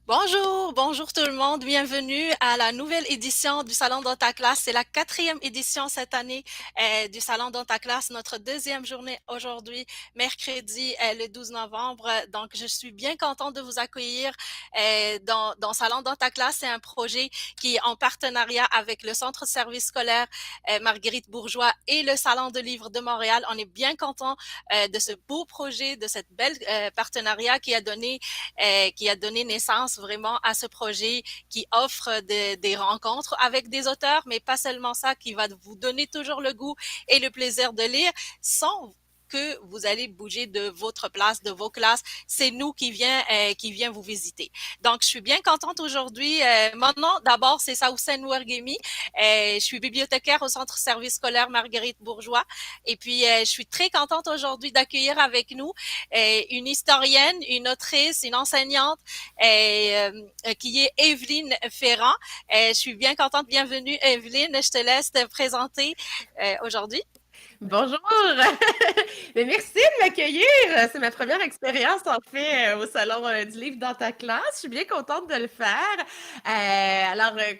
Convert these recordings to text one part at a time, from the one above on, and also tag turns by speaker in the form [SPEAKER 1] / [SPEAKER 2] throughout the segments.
[SPEAKER 1] Bonjour, bonjour tout le monde. Bienvenue à la nouvelle édition du Salon dans ta classe. C'est la quatrième édition cette année du Salon dans ta classe. Notre deuxième journée aujourd'hui, mercredi le 12 novembre. Donc, je suis bien contente de vous accueillir dans Salon dans ta classe. C'est un projet qui est en partenariat avec le Centre de service scolaire Marguerite Bourgeois et le Salon de livres de Montréal. On est bien content de ce beau projet, de cette belle partenariat qui a donné naissance vraiment à ce projet qui offre des rencontres avec des auteurs, mais pas seulement ça, qui va vous donner toujours le goût et le plaisir de lire sans que vous allez bouger de votre place, de vos classes. C'est nous qui vient vous visiter. Donc, je suis bien contente aujourd'hui. Mon nom, d'abord, c'est Saoussen Ouerguemi. Je suis bibliothécaire au Centre service scolaire Marguerite Bourgeois. Et puis, je suis très contente aujourd'hui d'accueillir avec nous une historienne, une autrice, une enseignante qui est Evelyne Ferrand. Je suis bien contente. Bienvenue, Evelyne. Je te laisse te présenter aujourd'hui.
[SPEAKER 2] Bonjour! Mais merci de m'accueillir. C'est ma première expérience, en fait, au Salon du livre dans ta classe. Je suis bien contente de le faire.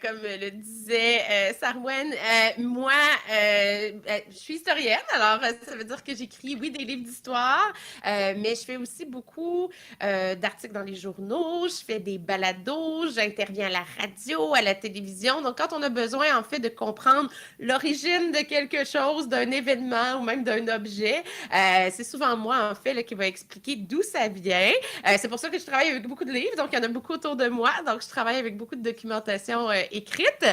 [SPEAKER 2] Comme le disait Sarwen, moi, je suis historienne. Alors, ça veut dire que j'écris, oui, des livres d'histoire, mais je fais aussi beaucoup d'articles dans les journaux. Je fais des balados. J'interviens à la radio, à la télévision. Donc, quand on a besoin, en fait, de comprendre l'origine de quelque chose, d'un événement ou même d'un objet, c'est souvent moi, en fait, là, qui va expliquer d'où ça vient. C'est pour ça que je travaille avec beaucoup de livres, donc il y en a beaucoup autour de moi. Donc, je travaille avec beaucoup de documentation écrite.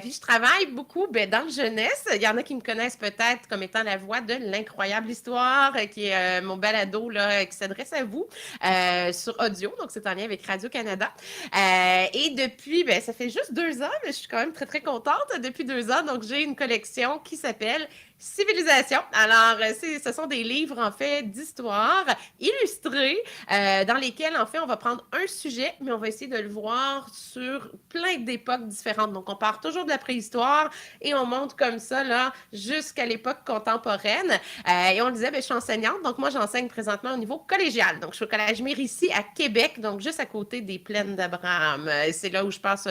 [SPEAKER 2] Puis, je travaille beaucoup dans le jeunesse. Il y en a qui me connaissent peut-être comme étant la voix de l'incroyable histoire, qui est mon balado là, qui s'adresse à vous sur audio. Donc, c'est en lien avec Radio-Canada. Et depuis, ça fait juste 2 ans, mais je suis quand même très, très contente. Depuis 2 ans, donc j'ai une collection qui s'appelle Civilisation. Alors, ce sont des livres, en fait, d'histoire illustrés dans lesquels, en fait, on va prendre un sujet, mais on va essayer de le voir sur plein d'époques différentes. Donc, on part toujours de la préhistoire et on monte comme ça, là, jusqu'à l'époque contemporaine. Et on le disait, je suis enseignante, donc moi, j'enseigne présentement au niveau collégial. Donc, je suis au Collège Mire ici à Québec, donc juste à côté des Plaines d'Abraham. C'est là où je passe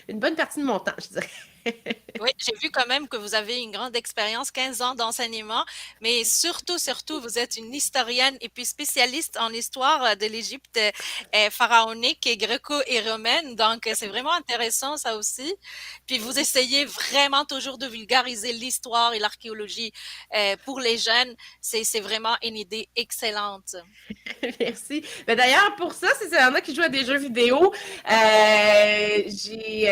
[SPEAKER 2] une bonne partie de mon temps, je dirais.
[SPEAKER 1] Oui, j'ai vu quand même que vous avez une grande expérience, 15 ans d'enseignement, mais surtout, vous êtes une historienne et puis spécialiste en histoire de l'Égypte pharaonique et gréco et romaine. Donc, c'est vraiment intéressant ça aussi. Puis, vous essayez vraiment toujours de vulgariser l'histoire et l'archéologie pour les jeunes. C'est vraiment une idée excellente.
[SPEAKER 2] Merci. Mais d'ailleurs, pour ça, si il y en a qui jouent à des jeux vidéo, j'ai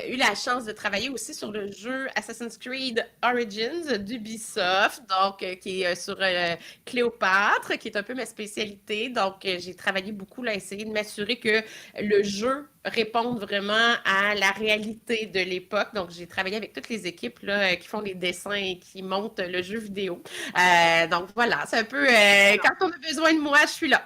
[SPEAKER 2] eu la chance de travailler aussi sur le jeu Assassin's Creed Origins d'Ubisoft, donc qui est sur Cléopâtre, qui est un peu ma spécialité. Donc, j'ai travaillé beaucoup là, à essayer de m'assurer que le jeu réponde vraiment à la réalité de l'époque. Donc, j'ai travaillé avec toutes les équipes là, qui font les dessins et qui montent le jeu vidéo. Donc voilà, c'est un peu quand on a besoin de moi, je suis là.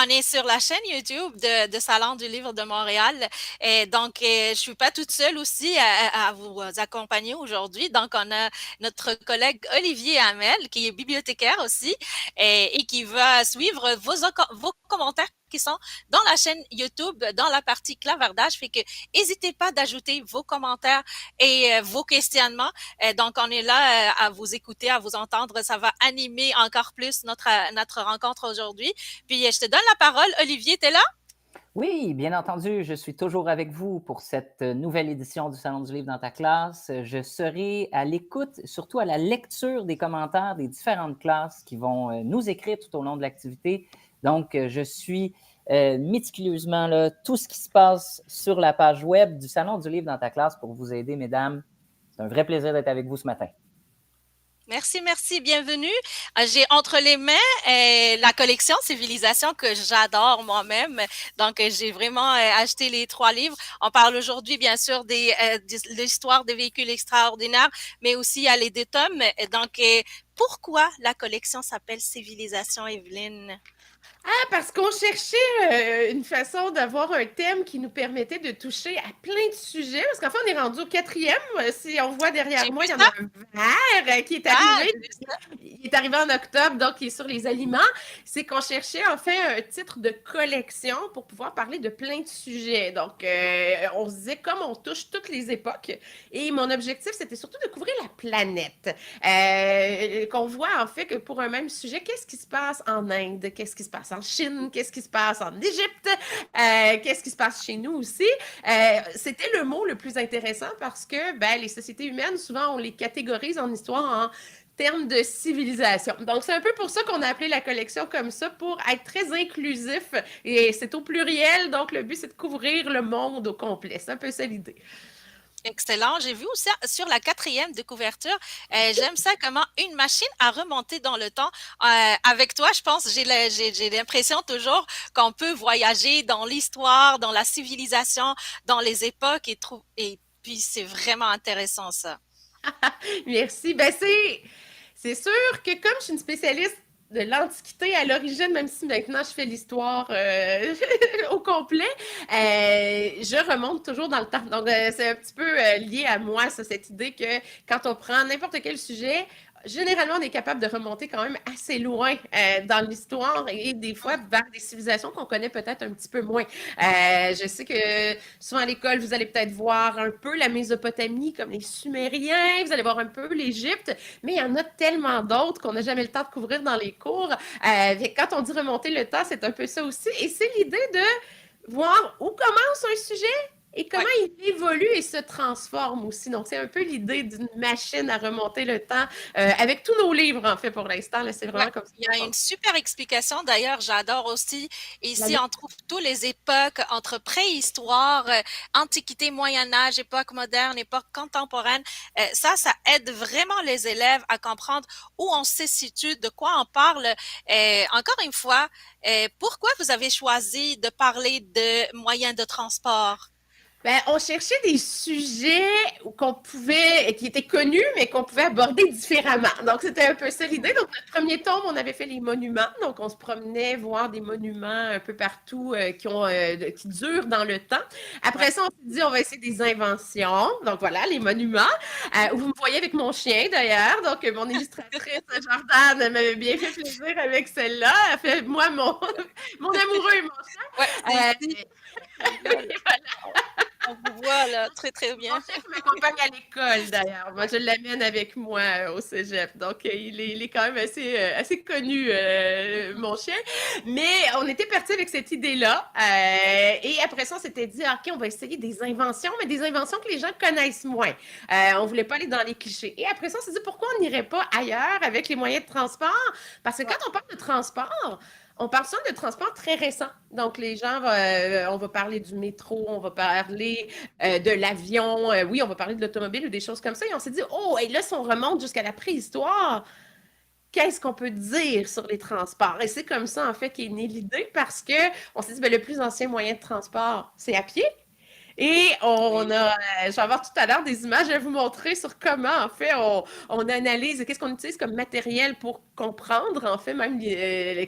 [SPEAKER 1] On est sur la chaîne YouTube de Salon du Livre de Montréal. Et donc, je suis pas toute seule aussi à vous accompagner aujourd'hui. Donc, on a notre collègue Olivier Hamel, qui est bibliothécaire aussi, et qui va suivre vos commentaires qui sont dans la chaîne YouTube, dans la partie clavardage. Fait que n'hésitez pas d'ajouter vos commentaires et vos questionnements. Donc, on est là à vous écouter, à vous entendre. Ça va animer encore plus notre rencontre aujourd'hui. Puis, je te donne la parole. Olivier, t'es là?
[SPEAKER 3] Oui, bien entendu, je suis toujours avec vous pour cette nouvelle édition du Salon du livre dans ta classe. Je serai à l'écoute, surtout à la lecture des commentaires des différentes classes qui vont nous écrire tout au long de l'activité. Donc, je suis méticuleusement là, tout ce qui se passe sur la page web du Salon du livre dans ta classe pour vous aider, mesdames. C'est un vrai plaisir d'être avec vous ce matin.
[SPEAKER 1] Merci, merci, bienvenue. J'ai entre les mains la collection Civilisation que j'adore moi-même. Donc, j'ai vraiment acheté les 3 livres. On parle aujourd'hui, bien sûr, de l'histoire des véhicules extraordinaires, mais aussi il y a les 2 tomes. Donc, pourquoi la collection s'appelle Civilisation, Evelyne?
[SPEAKER 2] Ah, parce qu'on cherchait une façon d'avoir un thème qui nous permettait de toucher à plein de sujets. Parce qu'en fait, on est rendu au 4e. Si on voit derrière
[SPEAKER 1] J'ai
[SPEAKER 2] moi,
[SPEAKER 1] vu
[SPEAKER 2] il y en a
[SPEAKER 1] ça.
[SPEAKER 2] un vert qui est
[SPEAKER 1] Ah,
[SPEAKER 2] arrivé.
[SPEAKER 1] j'ai vu ça.
[SPEAKER 2] Il est arrivé en octobre, donc il est sur les aliments. C'est qu'on cherchait en fait un titre de collection pour pouvoir parler de plein de sujets. Donc, on se disait comme on touche toutes les époques. Et mon objectif, c'était surtout de couvrir la planète. Qu'on voit en fait que pour un même sujet, qu'est-ce qui se passe en Inde, qu'est-ce qui se passe en Chine, qu'est-ce qui se passe en Égypte, qu'est-ce qui se passe chez nous aussi. C'était le mot le plus intéressant parce que ben, les sociétés humaines, souvent, on les catégorise en histoire en termes de civilisation. Donc, c'est un peu pour ça qu'on a appelé la collection comme ça, pour être très inclusif. Et c'est au pluriel, donc le but, c'est de couvrir le monde au complet. C'est un peu ça l'idée.
[SPEAKER 1] Excellent. J'ai vu aussi sur la 4e de couverture, j'aime ça comment une machine a remonté dans le temps. Avec toi, je pense, j'ai l'impression toujours qu'on peut voyager dans l'histoire, dans la civilisation, dans les époques et puis c'est vraiment intéressant ça.
[SPEAKER 2] Merci. Ben, c'est sûr que comme je suis une spécialiste de l'Antiquité à l'origine, même si maintenant je fais l'histoire au complet, je remonte toujours dans le temps. Donc, c'est un petit peu lié à moi, ça, cette idée que quand on prend n'importe quel sujet, généralement, on est capable de remonter quand même assez loin dans l'histoire et des fois vers des civilisations qu'on connaît peut-être un petit peu moins. Je sais que souvent à l'école, vous allez peut-être voir un peu la Mésopotamie comme les Sumériens, vous allez voir un peu l'Égypte, mais il y en a tellement d'autres qu'on n'a jamais le temps de couvrir dans les cours. Quand on dit remonter le temps, c'est un peu ça aussi. Et c'est l'idée de voir où commence un sujet et comment
[SPEAKER 1] Ouais.
[SPEAKER 2] il évolue et se transforme aussi. Donc, c'est un peu l'idée d'une machine à remonter le temps avec tous nos livres, en fait, pour l'instant. C'est
[SPEAKER 1] Ouais,
[SPEAKER 2] vraiment comme ça
[SPEAKER 1] il y
[SPEAKER 2] qu'on
[SPEAKER 1] a une super explication. D'ailleurs, j'adore aussi. Ici,
[SPEAKER 2] fonctionne.
[SPEAKER 1] on trouve toutes les époques entre préhistoire, Antiquité, Moyen Âge, époque moderne, époque contemporaine. Ça aide vraiment les élèves à comprendre où on se situe, de quoi on parle. Encore une fois, pourquoi vous avez choisi de parler de moyens de transport?
[SPEAKER 2] Ben, on cherchait des sujets qui étaient connus, mais qu'on pouvait aborder différemment. Donc, c'était un peu ça l'idée. Donc, notre premier tome, on avait fait les monuments. Donc, on se promenait voir des monuments un peu partout qui durent dans le temps.
[SPEAKER 1] Ouais.
[SPEAKER 2] Après ça, on s'est dit, on va essayer des inventions. Donc, voilà, les monuments. Vous me voyez avec mon chien, d'ailleurs. Donc, mon illustratrice, Jordan, m'avait bien fait plaisir avec celle-là. Elle fait, moi, mon amoureux et mon
[SPEAKER 1] Ouais, c'est
[SPEAKER 2] chat.
[SPEAKER 1] ici. Là, on vous voit là, très très
[SPEAKER 2] Mon
[SPEAKER 1] bien.
[SPEAKER 2] chef m'accompagne à l'école, d'ailleurs. Moi, je l'amène avec moi au cégep. Donc, il est quand même assez connu, mon chien. Mais on était parti avec cette idée-là. Et après ça, on s'était dit, OK, on va essayer des inventions, mais des inventions que les gens connaissent moins. On voulait pas aller dans les clichés. Et après ça, on s'est dit, pourquoi on n'irait pas ailleurs avec les moyens de transport? Parce que
[SPEAKER 1] Ouais.
[SPEAKER 2] quand on parle de transport, on parle souvent de transport très récent. Donc, les gens, on va parler du métro, on va parler de l'avion, oui, on va parler de l'automobile ou des choses comme ça. Et on s'est dit, oh, et là, si on remonte jusqu'à la préhistoire, qu'est-ce qu'on peut dire sur les transports? Et c'est comme ça, en fait, qu'est née l'idée parce que on s'est dit, ben, le plus ancien moyen de transport, c'est à pied. Et
[SPEAKER 1] Oui.
[SPEAKER 2] je vais avoir tout à l'heure des images à vous montrer sur comment, en fait, on analyse, qu'est-ce qu'on utilise comme matériel pour comprendre, en fait, même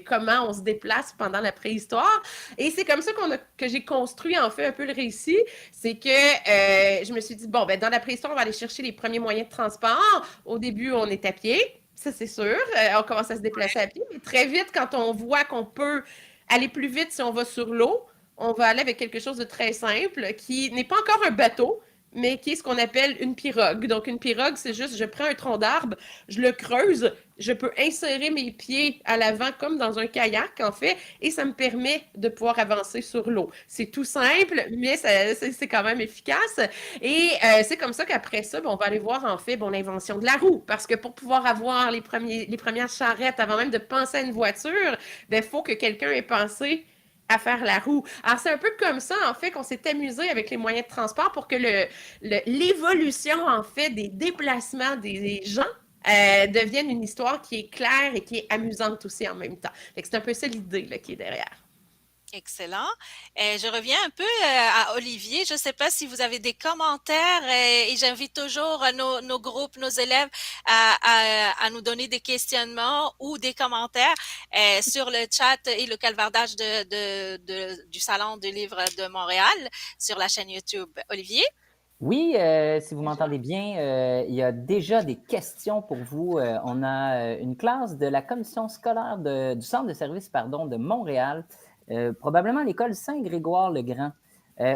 [SPEAKER 2] comment on se déplace pendant la préhistoire. Et c'est comme ça que j'ai construit, en fait, un peu le récit. C'est que je me suis dit, bon, ben, dans la préhistoire, on va aller chercher les premiers moyens de transport. Au début, on est à pied, ça, c'est sûr. On commence à se déplacer à pied. Mais très vite, quand on voit qu'on peut aller plus vite si on va sur l'eau, on va aller avec quelque chose de très simple qui n'est pas encore un bateau, mais qui est ce qu'on appelle une pirogue. Donc, une pirogue, c'est juste, je prends un tronc d'arbre, je le creuse, je peux insérer mes pieds à l'avant comme dans un kayak, en fait, et ça me permet de pouvoir avancer sur l'eau. C'est tout simple, mais c'est quand même efficace. Et c'est comme ça qu'après ça, on va aller voir, en fait, l'invention de la roue. Parce que pour pouvoir avoir les premières charrettes, avant même de penser à une voiture, il faut que quelqu'un ait pensé à faire la roue. Alors, c'est un peu comme ça, en fait, qu'on s'est amusé avec les moyens de transport pour que l'évolution, en fait, des déplacements des gens devienne une histoire qui est claire et qui est amusante aussi en même temps. Fait que c'est un peu ça l'idée là, qui est derrière.
[SPEAKER 1] Excellent. Je reviens un peu à Olivier. Je ne sais pas si vous avez des commentaires et j'invite toujours nos groupes, nos élèves à nous donner des questionnements ou des commentaires sur le chat et le calvardage du Salon du Livre de Montréal sur la chaîne YouTube. Olivier?
[SPEAKER 3] Oui, si vous m'entendez bien, il y a déjà des questions pour vous. On a une classe de la commission scolaire du Centre de services de Montréal, probablement l'école Saint-Grégoire-le-Grand,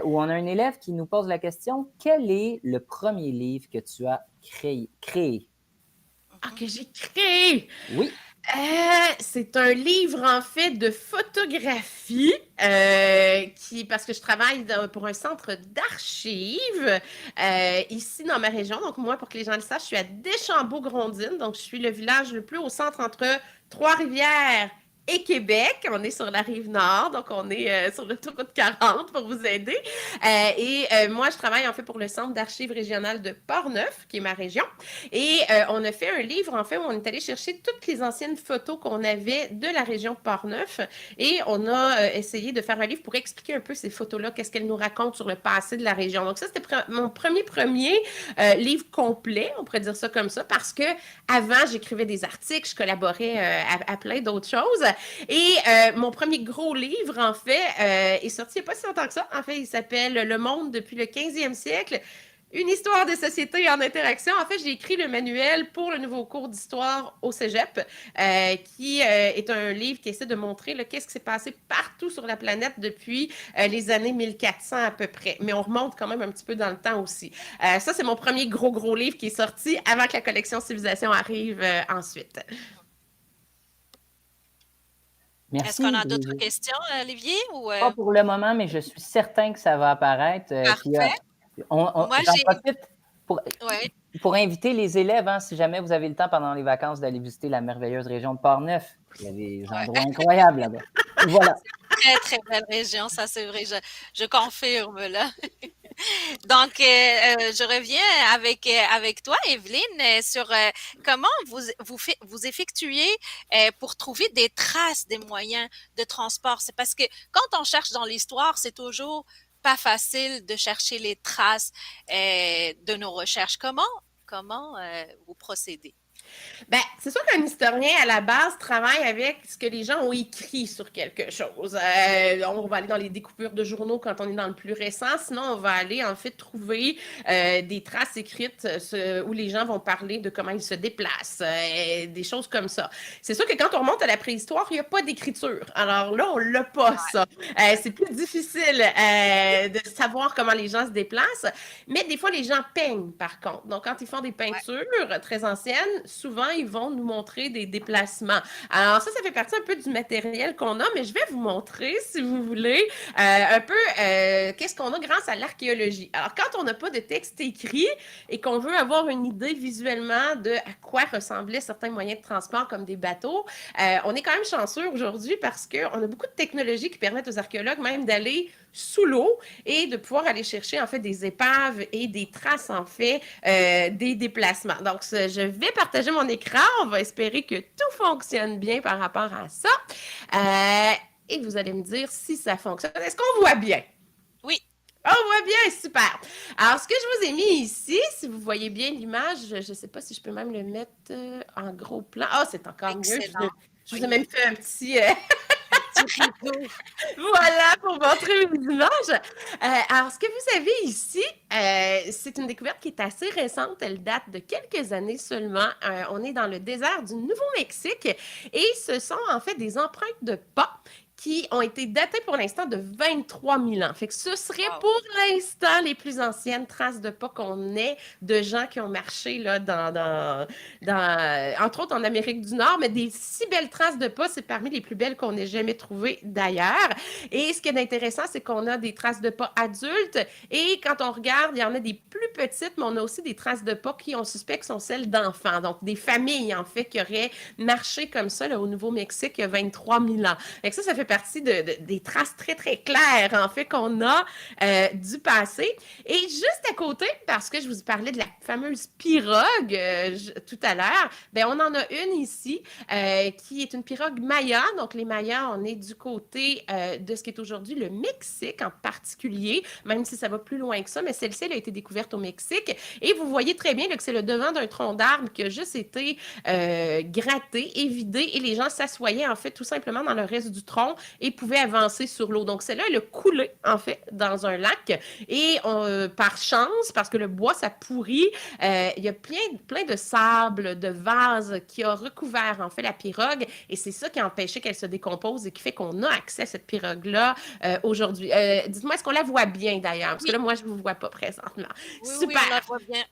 [SPEAKER 3] où on a un élève qui nous pose la question: quel est le premier livre que tu as créé?
[SPEAKER 2] Ah, que j'ai créé!
[SPEAKER 3] Oui.
[SPEAKER 2] C'est un livre en fait de photographie parce que je travaille pour un centre d'archives ici dans ma région. Donc moi, pour que les gens le sachent, je suis à Deschambault-Grondines. Donc je suis le village le plus au centre entre Trois-Rivières et Québec. On est sur la rive nord, donc on est sur l'autoroute 40 pour vous aider. Moi, je travaille en fait pour le Centre d'archives régional de Portneuf, qui est ma région. Et on a fait un livre en fait où on est allé chercher toutes les anciennes photos qu'on avait de la région de Portneuf et on a essayé de faire un livre pour expliquer un peu ces photos-là, qu'est-ce qu'elles nous racontent sur le passé de la région. Donc ça, c'était mon premier livre complet, on pourrait dire ça comme ça, parce que avant, j'écrivais des articles, je collaborais à plein d'autres choses. Et mon premier gros livre, en fait, est sorti il n'y a pas si longtemps que ça. En fait, il s'appelle Le monde depuis le 15e siècle. Une histoire de société en interaction. En fait, j'ai écrit le manuel pour le nouveau cours d'histoire au Cégep, qui est un livre qui essaie de montrer qu'est-ce qui s'est passé partout sur la planète depuis les années 1400 à peu près. Mais on remonte quand même un petit peu dans le temps aussi. Ça, c'est mon premier gros livre qui est sorti avant que la collection Civilisation arrive ensuite.
[SPEAKER 3] Merci.
[SPEAKER 1] Est-ce qu'on a d'autres questions, Olivier?
[SPEAKER 3] Pas pour le moment, mais je suis certain que ça va apparaître.
[SPEAKER 1] Parfait.
[SPEAKER 3] J'en profite pour inviter les élèves, si jamais vous avez le temps pendant les vacances d'aller visiter la merveilleuse région de Portneuf. Il y a des endroits incroyables là-bas. Voilà.
[SPEAKER 1] Très, très belle région, ça c'est vrai, je confirme là. Donc, je reviens avec toi, Evelyne, sur comment vous effectuez pour trouver des traces des moyens de transport. C'est parce que quand on cherche dans l'histoire, c'est toujours pas facile de chercher les traces de nos recherches. Comment vous procédez?
[SPEAKER 2] Ben, c'est sûr qu'un historien, à la base, travaille avec ce que les gens ont écrit sur quelque chose. On va aller dans les découpures de journaux quand on est dans le plus récent. Sinon, on va aller, en fait, trouver des traces écrites où les gens vont parler de comment ils se déplacent, des choses comme ça. C'est sûr que quand on remonte à la préhistoire, il n'y a pas d'écriture. Alors là, on l'a pas, ça. C'est plus difficile de savoir comment les gens se déplacent. Mais des fois, les gens peignent, par contre. Donc, quand ils font des peintures très anciennes, souvent, ils vont nous montrer des déplacements. Alors ça fait partie un peu du matériel qu'on a, mais je vais vous montrer, si vous voulez, un peu qu'est-ce qu'on a grâce à l'archéologie. Alors, quand on n'a pas de texte écrit et qu'on veut avoir une idée visuellement de à quoi ressemblaient certains moyens de transport comme des bateaux, on est quand même chanceux aujourd'hui parce qu'on a beaucoup de technologies qui permettent aux archéologues même d'aller sous l'eau et de pouvoir aller chercher en fait des épaves et des traces en fait des déplacements. Donc, je vais partager mon écran. On va espérer que tout fonctionne bien par rapport à ça. Et vous allez me dire si ça fonctionne. Est-ce qu'on voit bien?
[SPEAKER 1] Oui.
[SPEAKER 2] On voit bien, super. Alors, ce que je vous ai mis ici, si vous voyez bien l'image, je ne sais pas si je peux même le mettre en gros plan. Ah, c'est encore mieux. Je vous ai même fait un petit... Voilà, pour montrer les images. Alors, ce que vous avez ici, c'est une découverte qui est assez récente. Elle date de quelques années seulement. On est dans le désert du Nouveau-Mexique et ce sont en fait des empreintes de pas qui ont été datées pour l'instant de 23 000 ans. Fait que ce serait pour l'instant les plus anciennes traces de pas qu'on ait de gens qui ont marché là, entre autres en Amérique du Nord, mais des si belles traces de pas, c'est parmi les plus belles qu'on ait jamais trouvées d'ailleurs. Et ce qui est intéressant, c'est qu'on a des traces de pas adultes et quand on regarde, il y en a des plus petites, mais on a aussi des traces de pas qui, on suspecte, sont celles d'enfants. Donc, des familles, en fait, qui auraient marché comme ça là, au Nouveau-Mexique il y a 23 000 ans. Fait que ça fait partie des traces très, très claires, en fait, qu'on a du passé. Et juste à côté, parce que je vous parlais de la fameuse pirogue tout à l'heure, ben on en a une ici qui est une pirogue Maya. Donc, les Mayas, on est du côté de ce qui est aujourd'hui le Mexique en particulier, même si ça va plus loin que ça, mais celle-ci, elle a été découverte au Mexique. Et vous voyez très bien là, que c'est le devant d'un tronc d'arbre qui a juste été gratté et vidé, et les gens s'assoyaient, en fait, tout simplement dans le reste du tronc et pouvaient avancer sur l'eau. Donc, celle-là, elle a coulé, en fait, dans un lac. Et par chance, parce que le bois, ça pourrit, il y a plein de sable, de vase qui a recouvert, en fait, la pirogue. Et c'est ça qui a empêché qu'elle se décompose et qui fait qu'on a accès à cette pirogue-là aujourd'hui. Dites-moi, est-ce qu'on la voit bien, d'ailleurs? Parce que là, moi, je ne vous vois pas présentement.
[SPEAKER 1] Oui,
[SPEAKER 2] Super!
[SPEAKER 1] oui, on la voit bien.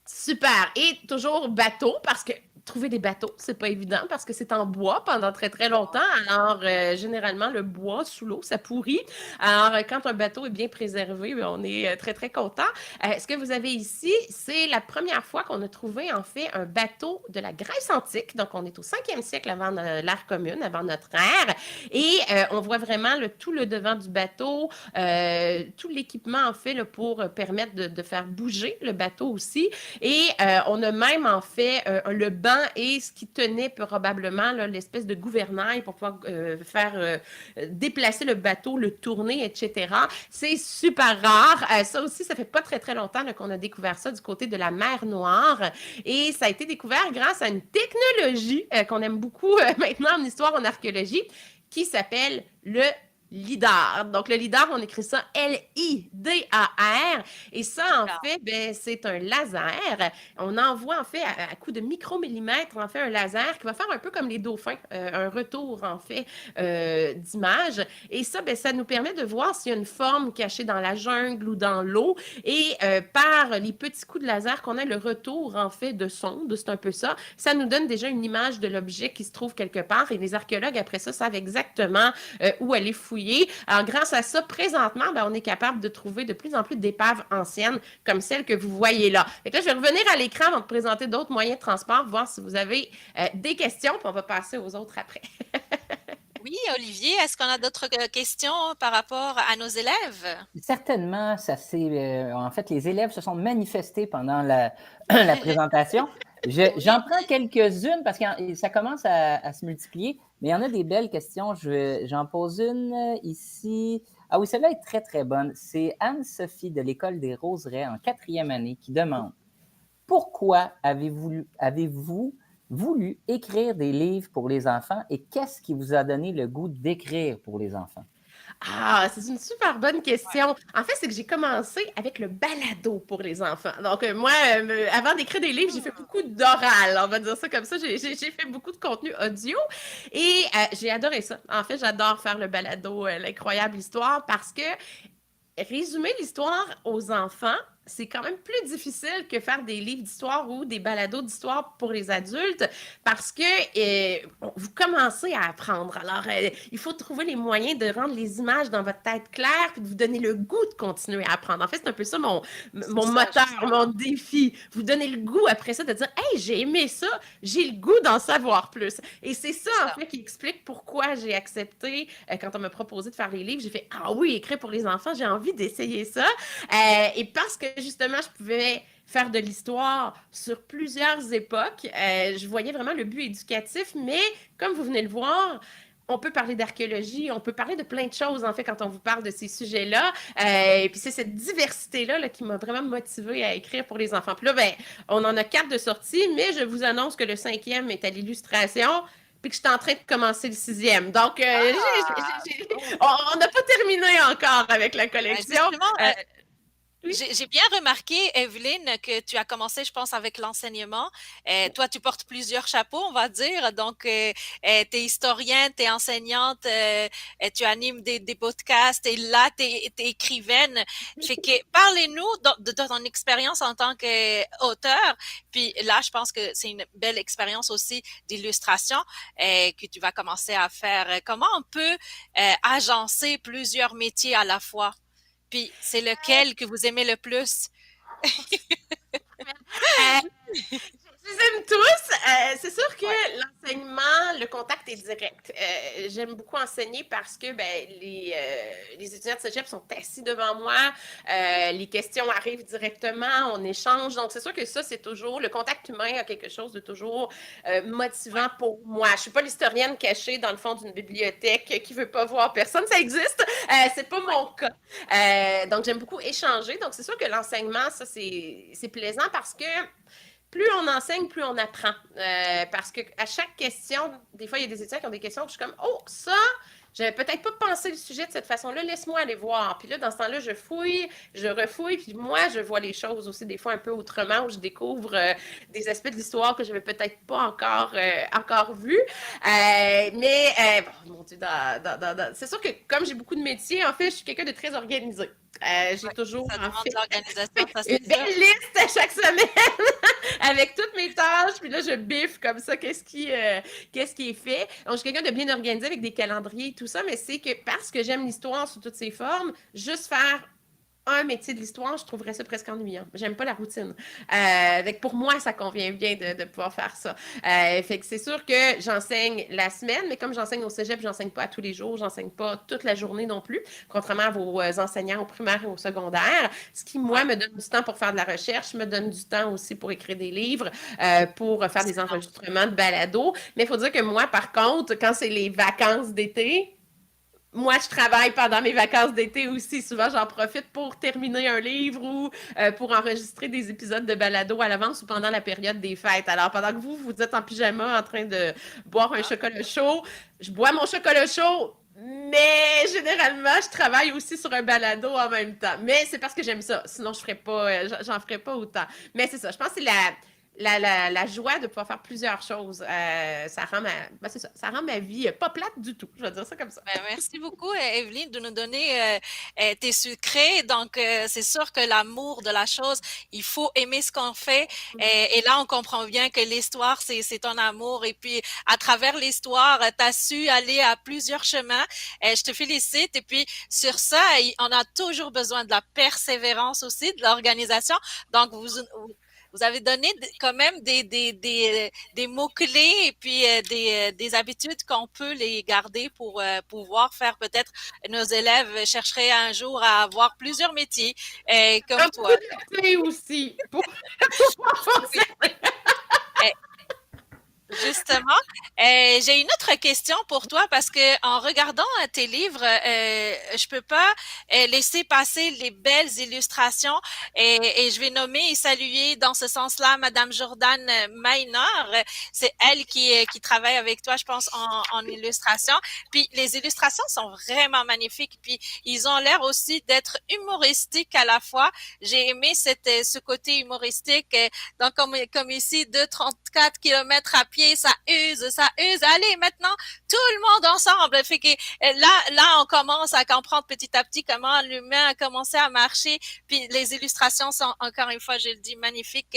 [SPEAKER 2] Super. Et toujours bateau, parce que trouver des bateaux, c'est pas évident, parce que c'est en bois pendant très, très longtemps. Alors, généralement, le bois sous l'eau, ça pourrit. Alors, quand un bateau est bien préservé, on est très, très content. Ce que vous avez ici, c'est la première fois qu'on a trouvé, en fait, un bateau de la Grèce antique. Donc, on est au 5e siècle avant l'ère commune, avant notre ère. Et on voit vraiment tout le devant du bateau, tout l'équipement, en fait, là, pour permettre de faire bouger le bateau aussi. Et on a même, en fait, le banc et ce qui tenait probablement l'espèce de gouvernail pour pouvoir faire déplacer le bateau, le tourner, etc. C'est super rare. Ça aussi, ça fait pas très, très longtemps qu'on a découvert ça du côté de la mer Noire. Et ça a été découvert grâce à une technologie qu'on aime beaucoup maintenant en histoire, en archéologie, qui s'appelle le LIDAR. Donc, le LIDAR, on écrit ça L-I-D-A-R. Et ça, en fait, ben, c'est un laser. On envoie, en fait, à coup de micromillimètres, en fait, un laser qui va faire un peu comme les dauphins, un retour, en fait, d'image. Et ça, ben, ça nous permet de voir s'il y a une forme cachée dans la jungle ou dans l'eau. Et par les petits coups de laser qu'on a, le retour, en fait, de sonde, c'est un peu ça, ça nous donne déjà une image de l'objet qui se trouve quelque part. Et les archéologues, après ça, savent exactement où aller fouiller. Alors, grâce à ça, présentement, ben, on est capable de trouver de plus en plus d'épaves anciennes comme celle que vous voyez là. Et là, je vais revenir à l'écran avant de présenter d'autres moyens de transport, voir si vous avez des questions, puis on va passer aux autres après.
[SPEAKER 1] Oui, Olivier, est-ce qu'on a d'autres questions par rapport à nos élèves?
[SPEAKER 3] Certainement, en fait, les élèves se sont manifestés pendant la présentation. J'en prends quelques-unes parce que ça commence à se multiplier, mais il y en a des belles questions. J'en pose une ici. Ah oui, celle-là est très, très bonne. C'est Anne-Sophie de l'École des Roseraies en 4e année qui demande « Pourquoi avez-vous voulu écrire des livres pour les enfants et qu'est-ce qui vous a donné le goût d'écrire pour les enfants? »
[SPEAKER 2] Ah, c'est une super bonne question. En fait, c'est que j'ai commencé avec le balado pour les enfants. Donc, moi, avant d'écrire des livres, j'ai fait beaucoup d'oral, on va dire ça comme ça. J'ai fait beaucoup de contenu audio et j'ai adoré ça. En fait, j'adore faire le balado, l'incroyable histoire, parce que résumer l'histoire aux enfants, c'est quand même plus difficile que faire des livres d'histoire ou des balados d'histoire pour les adultes parce que vous commencez à apprendre. Alors, il faut trouver les moyens de rendre les images dans votre tête claires et de vous donner le goût de continuer à apprendre. En fait, c'est un peu ça mon moteur, mon défi. Vous donner le goût après ça de dire « Hey, j'ai aimé ça, j'ai le goût d'en savoir plus. » Et c'est ça, en fait, qui explique pourquoi j'ai accepté, quand on m'a proposé de faire les livres, j'ai fait « Ah oui, écrire pour les enfants, j'ai envie d'essayer ça. » Et parce que justement, je pouvais faire de l'histoire sur plusieurs époques. Je voyais vraiment le but éducatif, mais comme vous venez le voir, on peut parler d'archéologie, on peut parler de plein de choses, en fait, quand on vous parle de ces sujets-là. Et puis, c'est cette diversité-là qui m'a vraiment motivée à écrire pour les enfants. Puis là, ben, on en a 4 de sortie, mais je vous annonce que le 5e est à l'illustration puis que je suis en train de commencer le 6e. Donc, on n'a pas terminé encore avec la collection.
[SPEAKER 1] Oui. J'ai bien remarqué, Evelyne, que tu as commencé, je pense, avec l'enseignement. Toi, tu portes plusieurs chapeaux, on va dire. Donc, tu es historienne, tu es enseignante, tu animes des podcasts et là, tu es écrivaine. Fait que parlez-nous de ton expérience en tant qu'auteur. Puis là, je pense que c'est une belle expérience aussi d'illustration que tu vas commencer à faire. Comment on peut agencer plusieurs métiers à la fois? Puis, c'est lequel que vous aimez le plus?
[SPEAKER 2] Je les aime tous. C'est sûr que
[SPEAKER 1] Ouais.
[SPEAKER 2] l'enseignement, le contact est direct. J'aime beaucoup enseigner parce que les étudiants de cégep sont assis devant moi. Les questions arrivent directement, on échange. Donc, c'est sûr que ça, c'est toujours... Le contact humain a quelque chose de toujours motivant pour moi. Je suis pas l'historienne cachée dans le fond d'une bibliothèque qui veut pas voir personne. Ça existe. C'est pas mon cas. Donc, j'aime beaucoup échanger. Donc, c'est sûr que l'enseignement, ça, c'est plaisant parce que plus on enseigne, plus on apprend. Parce que à chaque question, des fois, il y a des étudiants qui ont des questions où je suis comme, oh, ça, j'avais peut-être pas pensé le sujet de cette façon-là, laisse-moi aller voir. Puis là, dans ce temps-là, je fouille, je refouille, puis moi, je vois les choses aussi des fois un peu autrement, où je découvre des aspects de l'histoire que je n'avais peut-être pas encore vus. Bon, mon Dieu, c'est sûr que comme j'ai beaucoup de métiers, en fait, je suis quelqu'un de très organisé. J'ai
[SPEAKER 1] Ouais,
[SPEAKER 2] toujours,
[SPEAKER 1] ça
[SPEAKER 2] en
[SPEAKER 1] demande
[SPEAKER 2] fait,
[SPEAKER 1] de l'organisation, ça
[SPEAKER 2] une
[SPEAKER 1] c'est sûr.
[SPEAKER 2] belle liste à chaque semaine avec toutes mes tâches. Puis là, je biffe comme ça, qu'est-ce qui est fait. Donc, je suis quelqu'un de bien organisé avec des calendriers et tout ça, mais c'est que parce que j'aime l'histoire sous toutes ses formes, juste faire un métier de l'histoire, je trouverais ça presque ennuyant. J'aime pas la routine. Pour moi, ça convient bien de pouvoir faire ça. Fait que c'est sûr que j'enseigne la semaine, mais comme j'enseigne au cégep, j'enseigne pas à tous les jours, j'enseigne pas toute la journée non plus, contrairement à vos enseignants au primaire et au secondaire. Ce qui, moi,
[SPEAKER 1] Ouais,
[SPEAKER 2] me donne du temps pour faire de la recherche, me donne du temps aussi pour écrire des livres, pour faire des
[SPEAKER 1] excellent.
[SPEAKER 2] enregistrements de balado. Mais il faut dire que moi, par contre, quand c'est les vacances d'été, moi, je travaille pendant mes vacances d'été aussi. Souvent, j'en profite pour terminer un livre ou pour enregistrer des épisodes de balado à l'avance ou pendant la période des fêtes. Alors, pendant que vous êtes en pyjama en train de boire un chocolat chaud, je bois mon chocolat chaud, mais généralement, je travaille aussi sur un balado en même temps. Mais c'est parce que j'aime ça. Sinon, j'en ferais pas autant. Mais c'est ça. Je pense que c'est la joie de pouvoir faire plusieurs choses. Ça rend ma vie pas plate du tout. Je vais dire ça comme ça.
[SPEAKER 1] Ben, merci beaucoup, Evelyne, de nous donner tes secrets. Donc, c'est sûr que l'amour de la chose, il faut aimer ce qu'on fait. Et là, on comprend bien que l'histoire, c'est ton amour. Et puis, à travers l'histoire, tu as su aller à plusieurs chemins. Je te félicite. Et puis, sur ça, on a toujours besoin de la persévérance aussi, de l'organisation. Donc, vous avez donné quand même des mots-clés et puis des habitudes qu'on peut les garder pour pouvoir faire peut-être nos élèves chercheraient un jour à avoir plusieurs métiers comme
[SPEAKER 2] Un
[SPEAKER 1] toi.
[SPEAKER 2] peu de thé aussi pour pouvoir
[SPEAKER 1] Oui.
[SPEAKER 2] fonctionner.
[SPEAKER 1] Euh, Justement, j'ai une autre question pour toi parce que en regardant tes livres, je peux pas laisser passer les belles illustrations et je vais nommer et saluer dans ce sens-là Madame Jordan Maynard. C'est elle qui travaille avec toi, je pense, en illustration. Puis les illustrations sont vraiment magnifiques. Puis ils ont l'air aussi d'être humoristiques à la fois. J'ai aimé ce côté humoristique. Donc comme ici, 2,34 km à pied, ça use, ça use. Allez, maintenant, tout le monde ensemble. Fait que là, on commence à comprendre petit à petit comment l'humain a commencé à marcher. Puis les illustrations sont, encore une fois, je le dis, magnifiques.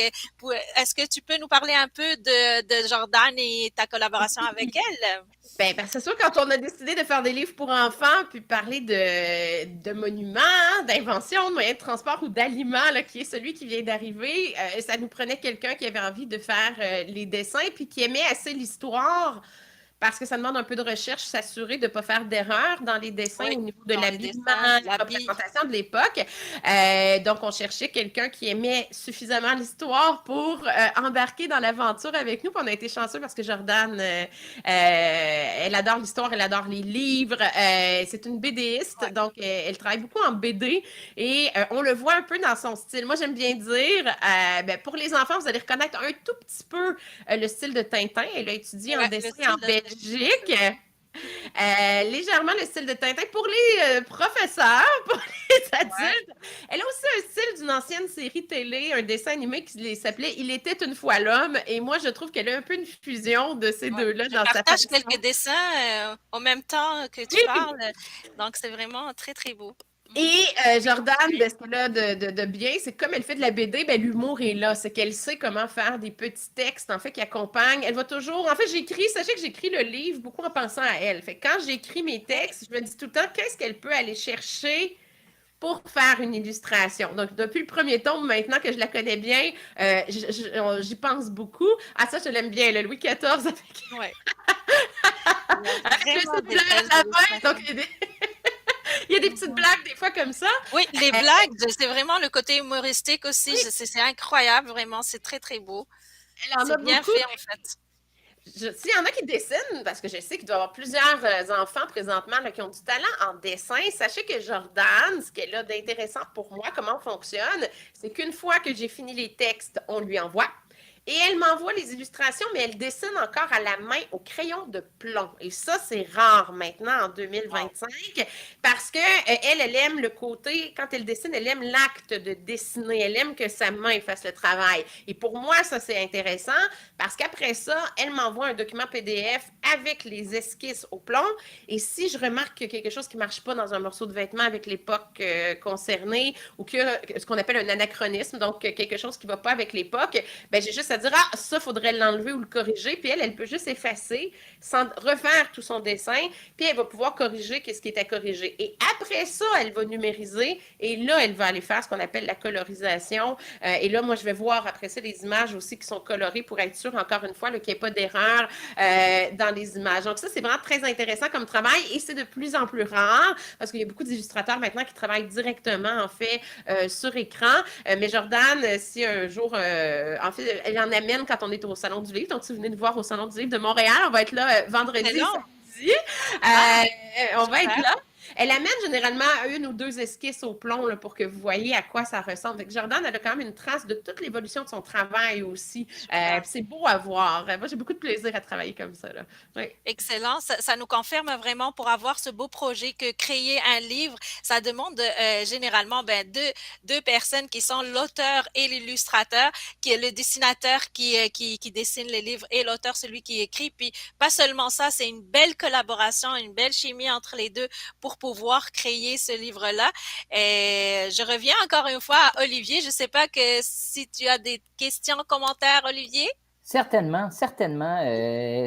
[SPEAKER 1] Est-ce que tu peux nous parler un peu de Jordan et ta collaboration avec elle?
[SPEAKER 2] Ben, c'est sûr, quand on a décidé de faire des livres pour enfants, puis parler de monuments, d'inventions, de moyens de transport ou d'aliments, là, qui est celui qui vient d'arriver, ça nous prenait quelqu'un qui avait envie de faire les dessins, puis qui aimait assez l'histoire, parce que ça demande un peu de recherche, s'assurer de ne pas faire d'erreur dans les dessins
[SPEAKER 1] Oui,
[SPEAKER 2] au niveau de
[SPEAKER 1] dans les
[SPEAKER 2] l'habillement,
[SPEAKER 1] dessins,
[SPEAKER 2] la
[SPEAKER 1] l'habit.
[SPEAKER 2] représentation de l'époque. Donc, on cherchait quelqu'un qui aimait suffisamment l'histoire pour embarquer dans l'aventure avec nous. Puis on a été chanceux parce que Jordan, elle adore l'histoire, elle adore les livres. C'est une BDiste,
[SPEAKER 1] Ouais.
[SPEAKER 2] donc elle travaille beaucoup en BD et on le voit un peu dans son style. Moi, j'aime bien dire, pour les enfants, vous allez reconnaître un tout petit peu le style de Tintin. Elle a étudié en
[SPEAKER 1] Ouais, le
[SPEAKER 2] dessin en
[SPEAKER 1] style de
[SPEAKER 2] Belgique. Légèrement le style de Tintin pour les professeurs, pour les
[SPEAKER 1] ouais.
[SPEAKER 2] adultes. Elle a aussi un style d'une ancienne série télé, un dessin animé qui s'appelait Il était une fois l'homme. Et moi, je trouve qu'elle a un peu une fusion de ces
[SPEAKER 1] Ouais.
[SPEAKER 2] deux-là
[SPEAKER 1] Je
[SPEAKER 2] dans sa
[SPEAKER 1] partage
[SPEAKER 2] façon.
[SPEAKER 1] quelques dessins en même temps que tu
[SPEAKER 2] Oui!
[SPEAKER 1] parles. Donc, c'est vraiment très, très beau. Mhm.
[SPEAKER 2] Et Jordan, ce qu'elle a de bien, c'est que comme elle fait de la BD, l'humour est là. C'est qu'elle sait comment faire des petits textes, en fait, qui accompagnent. Elle va toujours... En fait, sachez que j'écris le livre beaucoup en pensant à elle. Fait que quand j'écris mes
[SPEAKER 1] Ouais.
[SPEAKER 2] textes, je me dis tout le temps, qu'est-ce qu'elle peut aller chercher pour faire une illustration. Donc, depuis le premier tome, maintenant que je la connais bien, j'y pense beaucoup. Ah, ça, je l'aime bien, le Louis XIV avec,
[SPEAKER 1] Ouais.
[SPEAKER 2] avec le
[SPEAKER 1] Vraiment des
[SPEAKER 2] sifflet à
[SPEAKER 1] belles
[SPEAKER 2] la main. Donc,
[SPEAKER 1] illustrations.
[SPEAKER 2] il y a des petites
[SPEAKER 1] Mhm.
[SPEAKER 2] blagues des fois comme ça.
[SPEAKER 1] Oui, les
[SPEAKER 2] Euh,
[SPEAKER 1] blagues, c'est vraiment le côté humoristique aussi.
[SPEAKER 2] oui,
[SPEAKER 1] C'est incroyable, vraiment. C'est très, très beau.
[SPEAKER 2] elle en a
[SPEAKER 1] C'est bien
[SPEAKER 2] beaucoup.
[SPEAKER 1] fait, en fait.
[SPEAKER 2] S'il y en a qui dessinent, parce que je sais qu'il doit y avoir plusieurs enfants présentement là, qui ont du talent en dessin, sachez que Jordan, ce qu'elle a d'intéressant pour moi, comment on fonctionne, c'est qu'une fois que j'ai fini les textes, on lui envoie. Et elle m'envoie les illustrations, mais elle dessine encore à la main au crayon de plomb. Et ça, c'est rare maintenant en
[SPEAKER 1] Wow.
[SPEAKER 2] 2025 parce que elle aime le côté, quand elle dessine, elle aime l'acte de dessiner. Elle aime que sa main fasse le travail. Et pour moi, ça, c'est intéressant parce qu'après ça, elle m'envoie un document PDF avec les esquisses au plomb. Et si je remarque que quelque chose qui ne marche pas dans un morceau de vêtement avec l'époque concernée ou que ce qu'on appelle un anachronisme, donc quelque chose qui ne va pas avec l'époque, ben, j'ai juste à dire, ah, ça, faudrait l'enlever ou le corriger. Puis elle peut juste effacer sans refaire tout son dessin. Puis elle va pouvoir corriger ce qui est à corriger. Et après ça, elle va numériser. Et là, elle va aller faire ce qu'on appelle la colorisation. Et là, moi, je vais voir après ça les images aussi qui sont colorées pour être sûr, encore une fois, qu'il n'y ait pas d'erreur dans les images. Donc ça, c'est vraiment très intéressant comme travail. Et c'est de plus en plus rare parce qu'il y a beaucoup d'illustrateurs maintenant qui travaillent directement, en fait, sur écran. Mais Jordan, si un jour, en fait, elle en amène quand on est au Salon du Livre. Donc, si vous venez nous voir au Salon du Livre de Montréal, on va être là vendredi et
[SPEAKER 1] Excellent.
[SPEAKER 2] samedi.
[SPEAKER 1] Ah,
[SPEAKER 2] On va être
[SPEAKER 1] super.
[SPEAKER 2] là. Elle amène généralement une ou deux esquisses au plomb là, pour que vous voyez à quoi ça ressemble. Fait que Jordan, elle a quand même une trace de toute l'évolution de son travail aussi.
[SPEAKER 1] Super.
[SPEAKER 2] C'est beau à voir. Moi, j'ai beaucoup de plaisir à travailler comme ça. Là. Oui.
[SPEAKER 1] Excellent. Ça nous confirme vraiment pour avoir ce beau projet que créer un livre, ça demande généralement deux personnes qui sont l'auteur et l'illustrateur, qui est le dessinateur qui dessine les livres et l'auteur, celui qui écrit. Puis pas seulement ça, c'est une belle collaboration, une belle chimie entre les deux pour pouvoir créer ce livre-là. Et je reviens encore une fois à Olivier. Je sais pas que si tu as des questions, commentaires, Olivier.
[SPEAKER 3] Certainement, certainement.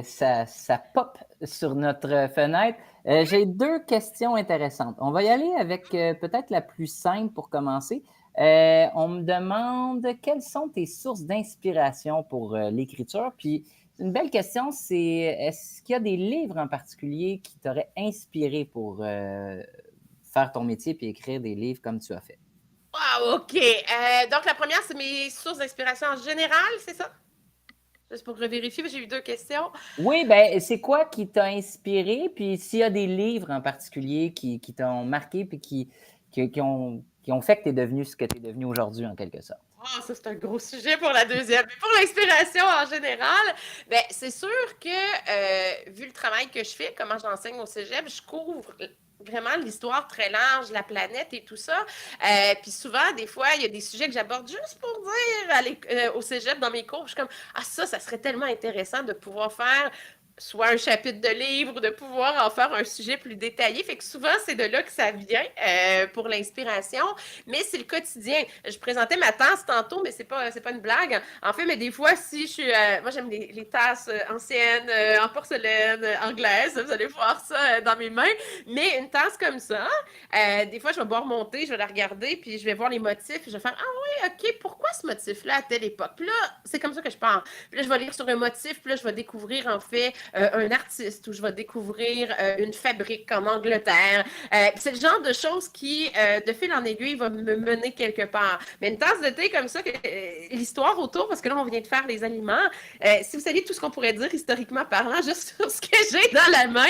[SPEAKER 3] Ça pop sur notre fenêtre. J'ai deux questions intéressantes. On va y aller avec peut-être la plus simple pour commencer. On me demande quelles sont tes sources d'inspiration pour l'écriture. Puis, une belle question, c'est est-ce qu'il y a des livres en particulier qui t'auraient inspiré pour faire ton métier puis écrire des livres comme tu as fait?
[SPEAKER 2] Wow, OK. Donc, la première, c'est mes sources d'inspiration en général, c'est ça? Juste pour revérifier, j'ai eu deux questions.
[SPEAKER 3] Oui, ben c'est quoi qui t'a inspiré? Puis s'il y a des livres en particulier qui t'ont marqué puis qui ont fait que tu es devenu ce que tu es devenu aujourd'hui, en quelque sorte.
[SPEAKER 2] Ah, ça, c'est un gros sujet pour la deuxième. Mais pour l'inspiration en général, ben, c'est sûr que, vu le travail que je fais, comment j'enseigne au cégep, je couvre vraiment l'histoire très large, la planète et tout ça. Puis souvent, des fois, il y a des sujets que j'aborde juste pour dire au cégep dans mes cours. Je suis comme, ah, ça serait tellement intéressant de pouvoir faire soit un chapitre de livre ou de pouvoir en faire un sujet plus détaillé. Fait que souvent, c'est de là que ça vient pour l'inspiration. Mais c'est le quotidien. Je présentais ma tasse tantôt, mais c'est pas une blague. En fait, mais des fois, si je suis... moi, j'aime les tasses anciennes, en porcelaine, anglaise. Vous allez voir ça dans mes mains. Mais une tasse comme ça, des fois, je vais boire mon thé, je vais la regarder, puis je vais voir les motifs, puis je vais faire, ah oui, OK, pourquoi ce motif-là à telle époque? Puis là, c'est comme ça que je pars. Puis là, je vais lire sur un motif, puis là, je vais découvrir, en fait, un artiste, où je vais découvrir une fabrique en Angleterre. C'est le genre de choses qui, de fil en aiguille, va me mener quelque part. Mais une tasse de thé comme ça, l'histoire autour, parce que là, on vient de faire les aliments. Si vous saviez tout ce qu'on pourrait dire historiquement parlant, juste sur ce que j'ai dans la main,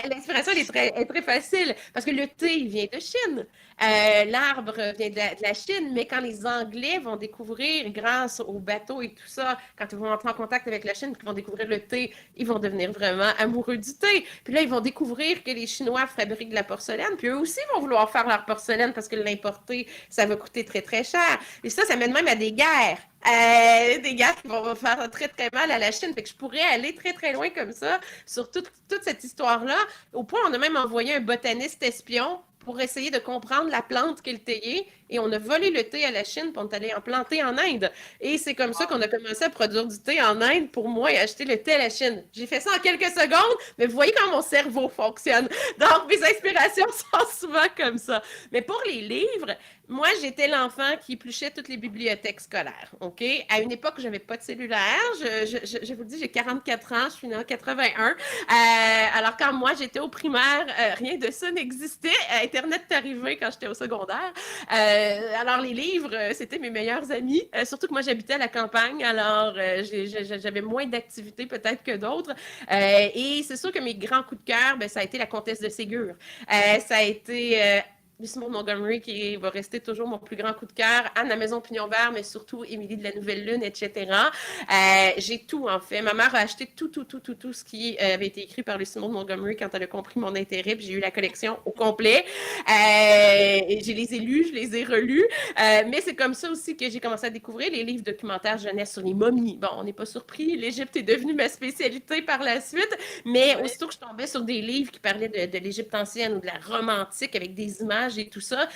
[SPEAKER 2] l'inspiration est très facile, parce que le thé, il vient de Chine. L'arbre vient de la Chine, mais quand les Anglais vont découvrir, grâce aux bateaux et tout ça, quand ils vont entrer en contact avec la Chine, qu'ils vont découvrir le thé, ils vont devenir vraiment amoureux du thé. Puis là, ils vont découvrir que les Chinois fabriquent de la porcelaine, puis eux aussi vont vouloir faire leur porcelaine parce que l'importer, ça va coûter très, très cher. Et ça mène même à des guerres. Des guerres qui vont faire très, très mal à la Chine. Fait que je pourrais aller très, très loin comme ça sur toute cette histoire-là. Au point, on a même envoyé un botaniste espion pour essayer de comprendre la plante qu'est le théier. Et on a volé le thé à la Chine pour on est allé en planter en Inde. Et c'est comme ça qu'on a commencé à produire du thé en Inde pour moi et acheter le thé à la Chine. J'ai fait ça en quelques secondes, mais vous voyez comment mon cerveau fonctionne. Donc, mes inspirations sont souvent comme ça. Mais pour les livres, moi, j'étais l'enfant qui épluchait toutes les bibliothèques scolaires, OK? À une époque, je n'avais pas de cellulaire. Je vous le dis, j'ai 44 ans, je suis née en 81. Alors, quand moi, j'étais au primaire, rien de ça n'existait. Internet est arrivé quand j'étais au secondaire. Alors, les livres, c'était mes meilleurs amis. Surtout que moi, j'habitais à la campagne, alors j'avais moins d'activités peut-être que d'autres. Et c'est sûr que mes grands coups de cœur, ben, ça a été La Comtesse de Ségur. Ça a été Lucie Maud Montgomery qui va rester toujours mon plus grand coup de cœur, Anne la Maison Pignon Vert, mais surtout Émilie de la Nouvelle Lune, etc. J'ai tout, en fait. Ma mère a acheté tout ce qui avait été écrit par Lucie Maud Montgomery quand elle a compris mon intérêt, puis j'ai eu la collection au complet. Je les ai lus, je les ai relus, mais c'est comme ça aussi que j'ai commencé à découvrir les livres documentaires jeunesse sur les momies. Bon, on n'est pas surpris, l'Égypte est devenue ma spécialité par la suite, mais aussitôt que je tombais sur des livres qui parlaient de l'Égypte ancienne ou de la Rome antique avec des images et tout ça,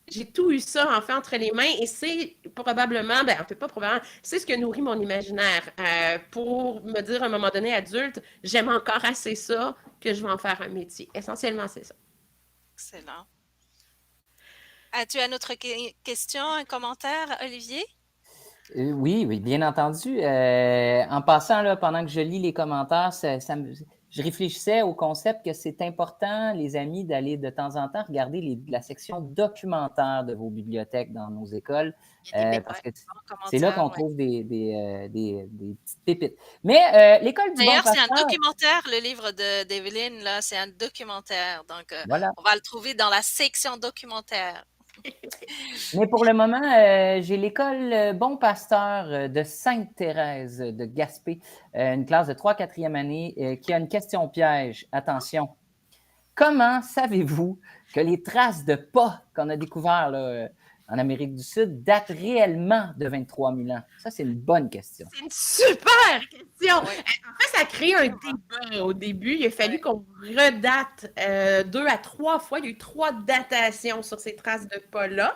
[SPEAKER 2] j'ai tout eu ça en fait entre les mains et c'est probablement, ben en fait pas probablement, c'est ce qui nourrit mon imaginaire pour me dire à un moment donné adulte, j'aime encore assez ça que je vais en faire un métier. Essentiellement, c'est ça.
[SPEAKER 1] Excellent. As-tu une autre question, un commentaire, Olivier?
[SPEAKER 3] Oui, oui, bien entendu. En passant, là, pendant que je lis les commentaires, je réfléchissais au concept que c'est important, les amis, d'aller de temps en temps regarder la section documentaire de vos bibliothèques dans nos écoles, parce que c'est là qu'on trouve des petites pépites. Mais l'école du bon
[SPEAKER 1] D'ailleurs, c'est un
[SPEAKER 3] pasteur,
[SPEAKER 1] documentaire, le livre d'Evelyne, là, c'est un documentaire. Donc,
[SPEAKER 3] voilà.
[SPEAKER 1] on va le trouver dans la section documentaire.
[SPEAKER 3] Mais pour le moment, j'ai l'école Bon Pasteur de Sainte-Thérèse de Gaspé, une classe de 3e-4e année qui a une question piège. Attention. Comment savez-vous que les traces de pas qu'on a découvertes là, en Amérique du Sud datent réellement de 23 000 ans? Ça, c'est une bonne question.
[SPEAKER 2] C'est une super question.
[SPEAKER 1] Oui.
[SPEAKER 2] En fait, ça a créé un débat au début. Il a fallu qu'on redate 2 à 3 fois. Il y a eu 3 datations sur ces traces de pas-là.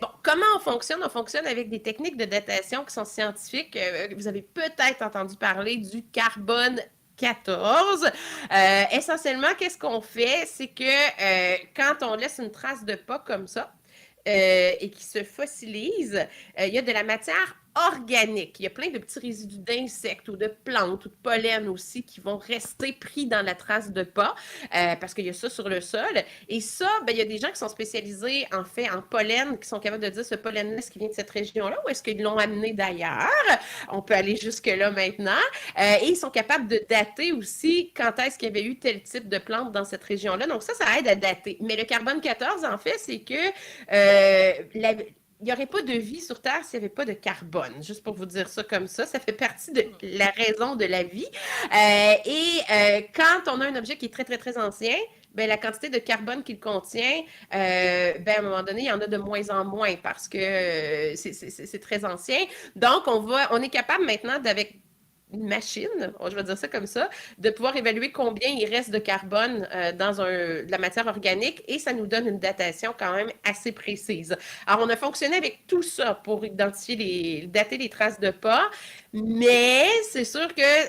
[SPEAKER 2] Bon, comment on fonctionne? On fonctionne avec des techniques de datation qui sont scientifiques. Vous avez peut-être entendu parler du carbone 14. Essentiellement, qu'est-ce qu'on fait? C'est que quand on laisse une trace de pas comme ça, et qui se fossilise, il y a de la matière organique. Il y a plein de petits résidus d'insectes ou de plantes ou de pollen aussi qui vont rester pris dans la trace de pas parce qu'il y a ça sur le sol. Et ça, ben, il y a des gens qui sont spécialisés en fait en pollen, qui sont capables de dire ce pollen-là, est-ce qu'il vient de cette région-là ou est-ce qu'ils l'ont amené d'ailleurs? On peut aller jusque-là maintenant. Et ils sont capables de dater aussi quand est-ce qu'il y avait eu tel type de plante dans cette région-là. Donc ça aide à dater. Mais le carbone 14, en fait, c'est que il n'y aurait pas de vie sur Terre s'il n'y avait pas de carbone, juste pour vous dire ça comme ça. Ça fait partie de la raison de la vie. Quand on a un objet qui est très, très, très ancien, ben, la quantité de carbone qu'il contient, ben, à un moment donné, il y en a de moins en moins parce que c'est très ancien. Donc, on est capable maintenant, avec une machine, je vais dire ça comme ça, de pouvoir évaluer combien il reste de carbone dans de la matière organique et ça nous donne une datation quand même assez précise. Alors, on a fonctionné avec tout ça pour identifier dater les traces de pas, mais c'est sûr que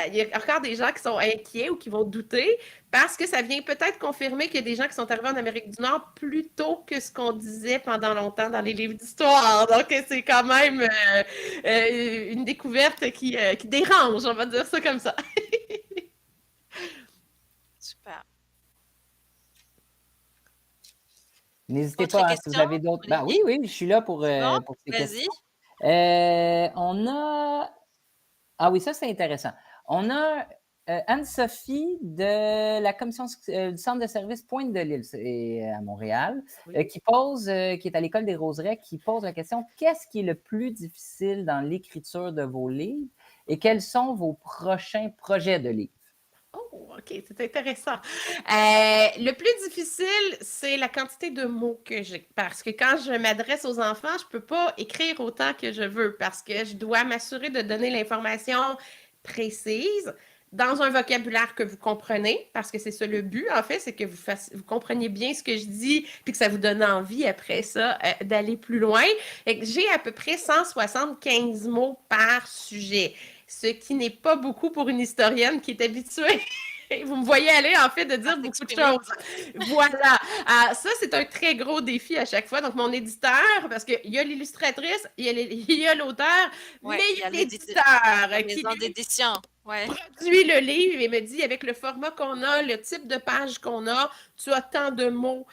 [SPEAKER 2] il y a encore des gens qui sont inquiets ou qui vont douter parce que ça vient peut-être confirmer qu'il y a des gens qui sont arrivés en Amérique du Nord plus tôt que ce qu'on disait pendant longtemps dans les livres d'histoire. Donc, c'est quand même une découverte qui dérange, on va dire ça comme ça.
[SPEAKER 1] Super.
[SPEAKER 3] N'hésitez
[SPEAKER 1] Autre
[SPEAKER 3] pas, si
[SPEAKER 1] question,
[SPEAKER 3] vous avez d'autres. Ben, oui,
[SPEAKER 1] Olivier?
[SPEAKER 3] oui, je suis là pour
[SPEAKER 1] Bon,
[SPEAKER 3] ces
[SPEAKER 1] vas-y.
[SPEAKER 3] questions. On a. Ah oui, ça, c'est intéressant. On a Anne-Sophie de la commission du centre de service Pointe-de-l'Île à Montréal,
[SPEAKER 2] Oui.
[SPEAKER 3] qui est à l'école des Roseraies, qui pose la question: qu'est-ce qui est le plus difficile dans l'écriture de vos livres et quels sont vos prochains projets de livres?
[SPEAKER 2] Oh, OK, c'est intéressant. Le plus difficile, c'est la quantité de mots que j'ai. Parce que quand je m'adresse aux enfants, je ne peux pas écrire autant que je veux parce que je dois m'assurer de donner l'information précise, dans un vocabulaire que vous comprenez, parce que c'est ça le but, en fait, c'est que vous compreniez bien ce que je dis, puis que ça vous donne envie, après ça, d'aller plus loin. Et que j'ai à peu près 175 mots par sujet, ce qui n'est pas beaucoup pour une historienne qui est habituée. Vous me voyez aller, en fait, de dire beaucoup de choses. Voilà. Ça, c'est un très gros défi à chaque fois. Donc, mon éditeur, parce qu'il y a l'illustratrice, il y a l'auteur, mais il y a l'éditeur qui
[SPEAKER 1] maison d'édition. Ouais.
[SPEAKER 2] produit le livre et me dit, avec le format qu'on a, le type de page qu'on a, tu as tant de mots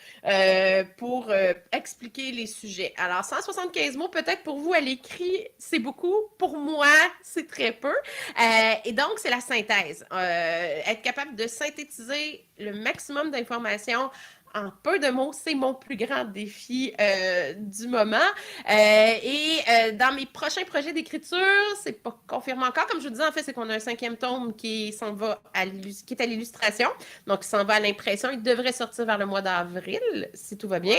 [SPEAKER 2] pour expliquer les sujets. Alors, 175 mots, peut-être pour vous, à l'écrit, c'est beaucoup. Pour moi, c'est très peu. Et donc, c'est la synthèse. Être capable de synthétiser le maximum d'informations en peu de mots, c'est mon plus grand défi du moment. Dans mes prochains projets d'écriture, c'est pas confirmé encore. Comme je vous disais, en fait, c'est qu'on a un 5e tome qui s'en va qui est à l'illustration. Donc, il s'en va à l'impression. Il devrait sortir vers le mois d'avril, si tout va bien.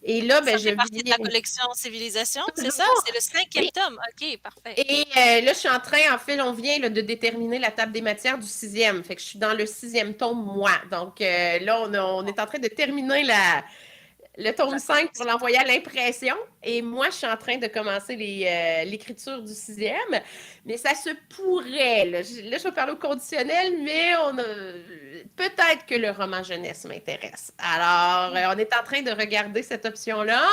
[SPEAKER 2] Et là,
[SPEAKER 1] ça fait partie de la collection Civilisation, c'est ça? C'est le 5e tome. OK, parfait.
[SPEAKER 2] Et là, je suis en train, en fait, on vient là, de déterminer la table des matières du 6e. Fait que je suis dans le 6e tome, moi. Donc là, on est en train de terminer le tome 5 pour l'envoyer à l'impression. Et moi, je suis en train de commencer l'écriture du 6e. Mais ça se pourrait. Là, je vais parler au conditionnel, mais peut-être que le roman jeunesse m'intéresse. Alors, on est en train de regarder cette option-là.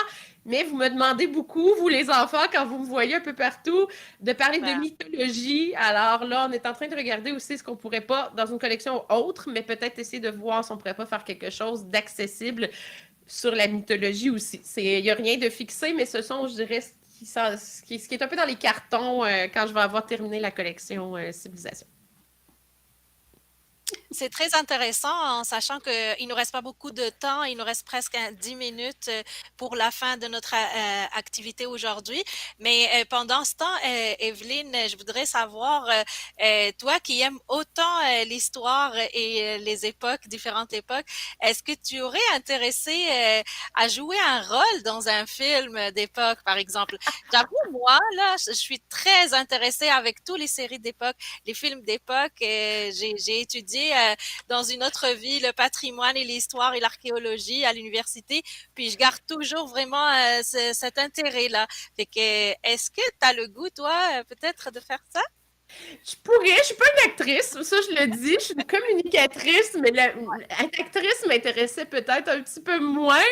[SPEAKER 2] Mais vous me demandez beaucoup, vous les enfants, quand vous me voyez un peu partout, de parler de mythologie. Alors là, on est en train de regarder aussi ce qu'on pourrait pas, dans une collection autre, mais peut-être essayer de voir si on pourrait pas faire quelque chose d'accessible sur la mythologie aussi. Il n'y a rien de fixé, mais ce sont, je dirais, ce qui est un peu dans les cartons quand je vais avoir terminé la collection Civilisation.
[SPEAKER 1] C'est très intéressant en sachant qu'il nous reste pas beaucoup de temps, il nous reste presque 10 minutes pour la fin de notre activité aujourd'hui. Mais pendant ce temps, Evelyne, je voudrais savoir, toi qui aimes autant l'histoire et les époques, différentes époques, est-ce que tu aurais intéressé à jouer un rôle dans un film d'époque, par exemple? J'avoue, moi, là, je suis très intéressée avec toutes les séries d'époque, les films d'époque. J'ai étudié dans une autre vie le patrimoine et l'histoire et l'archéologie à l'université, puis je garde toujours vraiment cet intérêt-là. Fait que, est-ce que tu as le goût, toi, peut-être de faire ça?
[SPEAKER 2] Je suis pas une actrice, ça je le dis, je suis une communicatrice, mais être actrice m'intéressait peut-être un petit peu moins.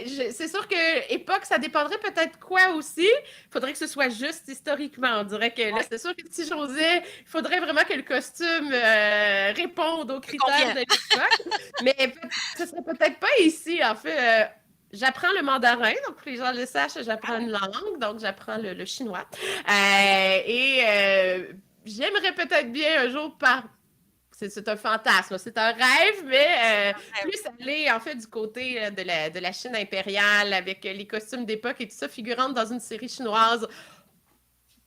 [SPEAKER 2] C'est sûr que époque, ça dépendrait peut-être quoi aussi. Il faudrait que ce soit juste historiquement. On dirait que là, c'est sûr que si j'osais, il faudrait vraiment que le costume réponde aux critères de l'époque. Mais ce serait peut-être pas ici, en fait. J'apprends le mandarin, donc pour que les gens le sachent, j'apprends une langue, donc j'apprends le chinois. J'aimerais peut-être bien un jour c'est un fantasme, c'est un rêve, mais plus aller en fait du côté de la Chine impériale avec les costumes d'époque et tout ça, figurante dans une série chinoise.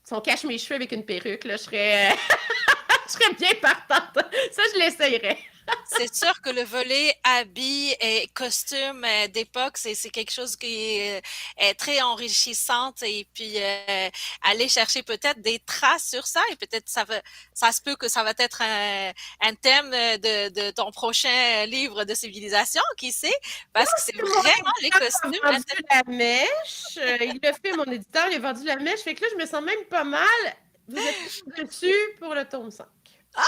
[SPEAKER 2] Si on cache mes cheveux avec une perruque, là, je serais bien partante. Ça, je l'essayerais.
[SPEAKER 1] C'est sûr que le volet habits et costumes d'époque, c'est quelque chose qui est très enrichissant et puis aller chercher peut-être des traces sur ça et peut-être ça se peut que ça va être un thème de ton prochain livre de civilisation, qui sait, parce que c'est vraiment les costumes.
[SPEAKER 2] Il a vendu la mèche, il l'a fait, mon éditeur, il a vendu la mèche, fait que là, je me sens même pas mal. Vous êtes dessus pour le tome 5.
[SPEAKER 1] Ah!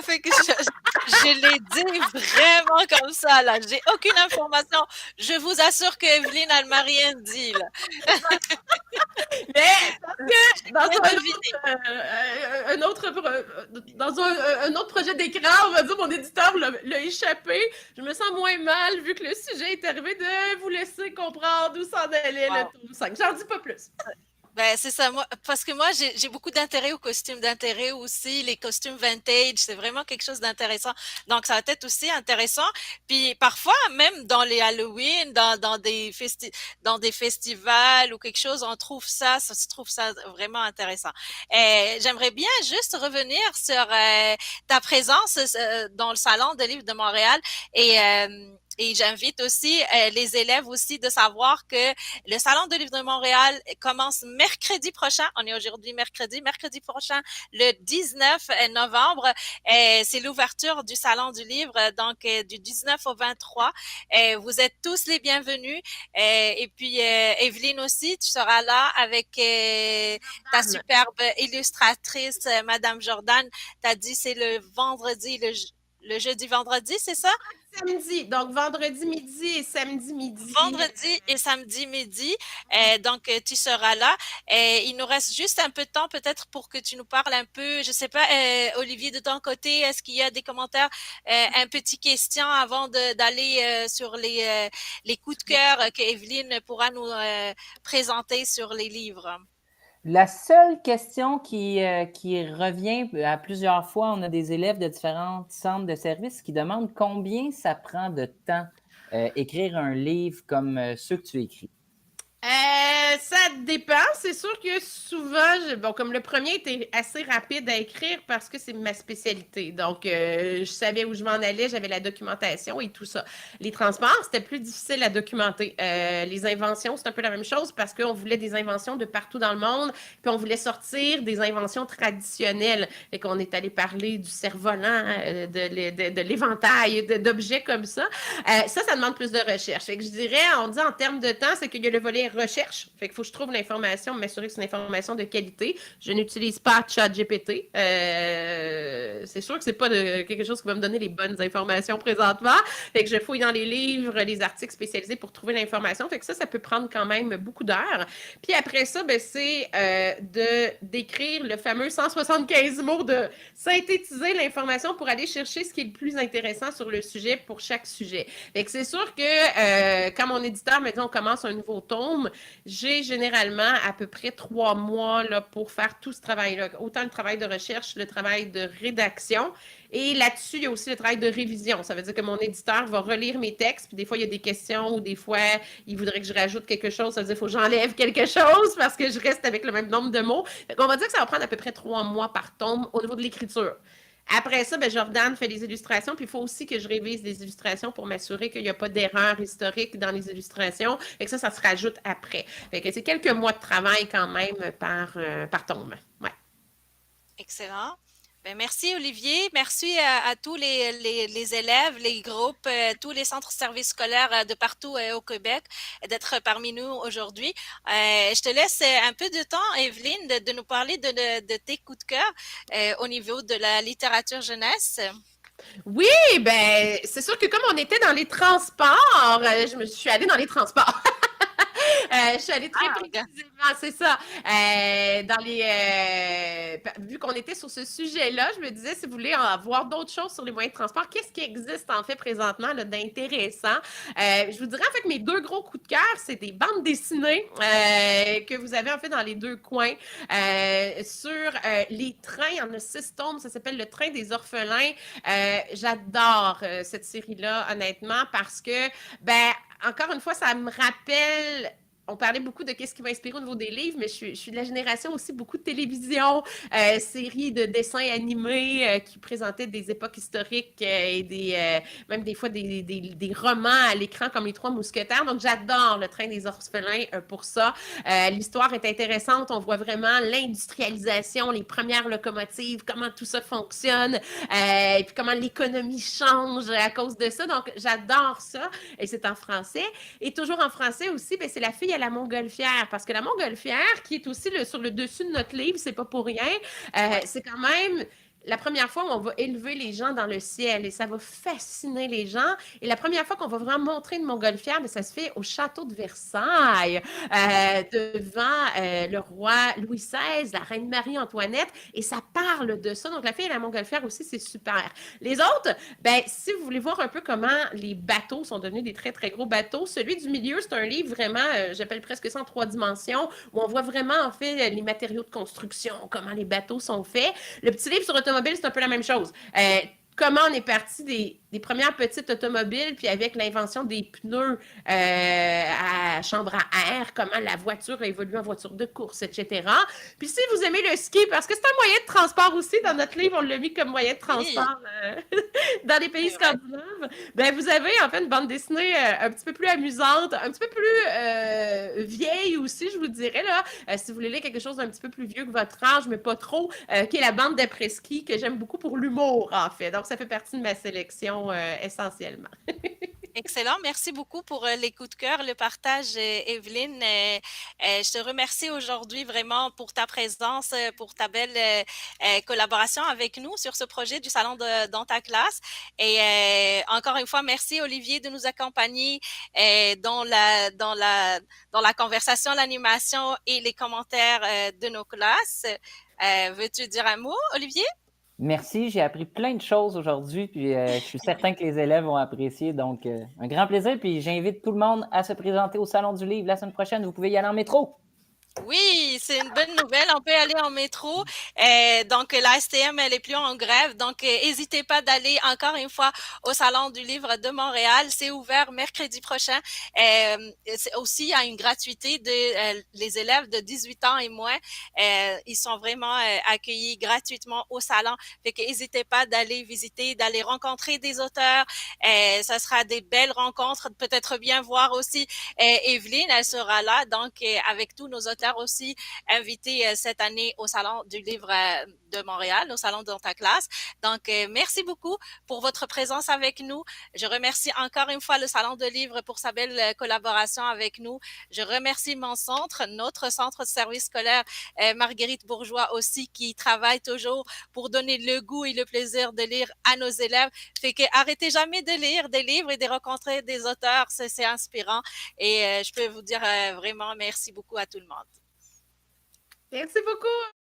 [SPEAKER 1] Fait que je l'ai dit vraiment comme ça, là. J'ai aucune information. Je vous assure que Evelyne a m'a rien dit, là.
[SPEAKER 2] Mais parce que dans un autre projet d'écran, on va dire, mon éditeur l'a échappé. Je me sens moins mal vu que le sujet est arrivé de vous laisser comprendre où s'en allait le tome 5. J'en dis pas plus.
[SPEAKER 1] Ben, c'est ça, parce que moi, j'ai beaucoup d'intérêt aux costumes d'intérêt aussi, les costumes vintage, c'est vraiment quelque chose d'intéressant. Donc, ça va être aussi intéressant. Puis, parfois, même dans les Halloween, dans des festivals ou quelque chose, on trouve ça se trouve ça vraiment intéressant. J'aimerais bien juste revenir sur ta présence dans le Salon de livres de Montréal et Et j'invite aussi les élèves aussi de savoir que le Salon de livre de Montréal commence mercredi prochain. On est aujourd'hui mercredi prochain, le 19 novembre. C'est l'ouverture du Salon du livre, donc du 19 au 23. Vous êtes tous les bienvenus. Et puis, Evelyne aussi, tu seras là avec ta superbe illustratrice, Madame Jordan. T'as dit c'est le vendredi, le jeudi vendredi, c'est ça?
[SPEAKER 2] Samedi, donc vendredi midi et samedi midi.
[SPEAKER 1] Vendredi et samedi midi, donc tu seras là. Il nous reste juste un peu de temps peut-être pour que tu nous parles un peu, je sais pas, Olivier, de ton côté, est-ce qu'il y a des commentaires, un petit question avant d'aller sur les coups de cœur que Evelyne pourra nous présenter sur les livres?
[SPEAKER 3] La seule question qui revient à plusieurs fois, on a des élèves de différents centres de services qui demandent combien ça prend de temps écrire un livre comme ceux que tu écris.
[SPEAKER 2] Ça dépend. C'est sûr que souvent, bon, comme le premier était assez rapide à écrire parce que c'est ma spécialité. Donc, je savais où je m'en allais, j'avais la documentation et tout ça. Les transports, c'était plus difficile à documenter. Les inventions, c'est un peu la même chose parce qu'on voulait des inventions de partout dans le monde, puis on voulait sortir des inventions traditionnelles. Fait qu'on est allé parler du cerf-volant, de l'éventail, d'objets comme ça. Ça demande plus de recherche. Fait que je dirais, on dit en termes de temps, c'est qu'il y a le volet recherche. Fait qu'il faut que je trouve l'information, m'assurer que c'est une information de qualité. Je n'utilise pas ChatGPT. C'est sûr que c'est pas quelque chose qui va me donner les bonnes informations présentement. Fait que je fouille dans les livres, les articles spécialisés pour trouver l'information. Fait que ça peut prendre quand même beaucoup d'heures. Puis après ça, ben, c'est d'écrire le fameux 175 mots, de synthétiser l'information pour aller chercher ce qui est le plus intéressant sur le sujet pour chaque sujet. Fait que c'est sûr que quand mon éditeur me dit on commence un nouveau tome, j'ai généralement à peu près 3 mois là, pour faire tout ce travail-là. Autant le travail de recherche, le travail de rédaction. Et là-dessus, il y a aussi le travail de révision. Ça veut dire que mon éditeur va relire mes textes, puis des fois, il y a des questions ou des fois, il voudrait que je rajoute quelque chose. Ça veut dire qu'il faut que j'enlève quelque chose parce que je reste avec le même nombre de mots. On va dire que ça va prendre à peu près 3 mois par tome au niveau de l'écriture. Après ça, ben, Jordan fait les illustrations, puis il faut aussi que je révise les illustrations pour m'assurer qu'il n'y a pas d'erreur historique dans les illustrations. Et que ça se rajoute après. Fait que c'est quelques mois de travail quand même par tome. Ouais.
[SPEAKER 1] Excellent. Ben, merci Olivier, merci à tous les élèves, les groupes, tous les centres de services scolaires de partout au Québec d'être parmi nous aujourd'hui. Je te laisse un peu de temps, Evelyne, de nous parler de tes coups de cœur au niveau de la littérature jeunesse.
[SPEAKER 2] Oui, ben c'est sûr que comme on était dans les transports, je suis allée dans les transports. Je suis allée très précisément, c'est ça. Vu qu'on était sur ce sujet-là, je me disais, si vous voulez en voir d'autres choses sur les moyens de transport, qu'est-ce qui existe en fait présentement là, d'intéressant? Je vous dirais en fait que mes 2 gros coups de cœur, c'est des bandes dessinées que vous avez en fait dans les 2 coins. Sur les trains, il y en a 6 tomes, ça s'appelle Le Train des orphelins. J'adore cette série-là, honnêtement, parce que, ben, encore une fois, ça me rappelle. On parlait beaucoup de qu'est-ce qui va inspirer au niveau des livres, mais je suis de la génération aussi beaucoup de télévision, séries de dessins animés qui présentaient des époques historiques et même des fois des romans à l'écran comme Les Trois Mousquetaires. Donc, j'adore Le Train des orphelins pour ça. L'histoire est intéressante. On voit vraiment l'industrialisation, les premières locomotives, comment tout ça fonctionne, et puis comment l'économie change à cause de ça. Donc, j'adore ça. Et c'est en français. Et toujours en français aussi, ben, c'est La fille à la montgolfière, parce que la montgolfière, qui est aussi sur le dessus de notre livre, c'est pas pour rien, c'est quand même la première fois où on va élever les gens dans le ciel et ça va fasciner les gens. Et la première fois qu'on va vraiment montrer une montgolfière, mais ça se fait au château de Versailles, devant le roi Louis XVI, la reine Marie-Antoinette, et ça parle de ça. Donc, La fille et la montgolfière aussi, c'est super. Les autres, ben, si vous voulez voir un peu comment les bateaux sont devenus des très, très gros bateaux, celui du milieu, c'est un livre vraiment, j'appelle presque ça en 3 dimensions, où on voit vraiment, en fait, les matériaux de construction, comment les bateaux sont faits. Le petit livre sur automobile, c'est un peu la même chose. comment on est parti des premières petites automobiles, puis avec l'invention des pneus à chambre à air, comment la voiture a évolué en voiture de course, etc. Puis si vous aimez le ski, parce que c'est un moyen de transport aussi, dans notre livre, on l'a mis comme moyen de transport dans les pays scandinaves, ben vous avez en fait une bande dessinée un petit peu plus amusante, un petit peu plus vieille aussi, je vous dirais, là, si vous voulez lire quelque chose d'un petit peu plus vieux que votre âge, mais pas trop, qui est la bande d'après-ski, que j'aime beaucoup pour l'humour, en fait. Donc, ça fait partie de ma sélection essentiellement.
[SPEAKER 1] Excellent. Merci beaucoup pour les coups de cœur, le partage, Evelyne. Je te remercie aujourd'hui vraiment pour ta présence, pour ta belle collaboration avec nous sur ce projet du Salon dans ta classe. Et encore une fois, merci Olivier de nous accompagner dans la conversation, l'animation et les commentaires de nos classes. Veux-tu dire un mot, Olivier?
[SPEAKER 3] Merci, j'ai appris plein de choses aujourd'hui, puis je suis certain que les élèves vont apprécier. Donc, un grand plaisir, puis j'invite tout le monde à se présenter au Salon du Livre la semaine prochaine. Vous pouvez y aller en métro.
[SPEAKER 1] Oui, c'est une bonne nouvelle. On peut aller en métro. Donc, la STM, elle est plus en grève. Donc, n'hésitez pas d'aller encore une fois au Salon du Livre de Montréal. C'est ouvert mercredi prochain. C'est aussi à une gratuité de les élèves de 18 ans et moins. Ils sont vraiment accueillis gratuitement au salon. Fait que n'hésitez pas d'aller visiter, d'aller rencontrer des auteurs. Ça sera des belles rencontres. Peut-être bien voir aussi Evelyne, elle sera là. Donc, avec tous nos auteurs aussi invité cette année au Salon du Livre de Montréal, au Salon dans ta classe. Donc, merci beaucoup pour votre présence avec nous. Je remercie encore une fois le Salon de Livre pour sa belle collaboration avec nous. Je remercie mon centre, notre centre de service scolaire, Marguerite Bourgeois aussi, qui travaille toujours pour donner le goût et le plaisir de lire à nos élèves. Fait que arrêtez jamais de lire des livres et de rencontrer des auteurs. C'est inspirant. Et je peux vous dire vraiment merci beaucoup à tout le monde.
[SPEAKER 2] Merci beaucoup.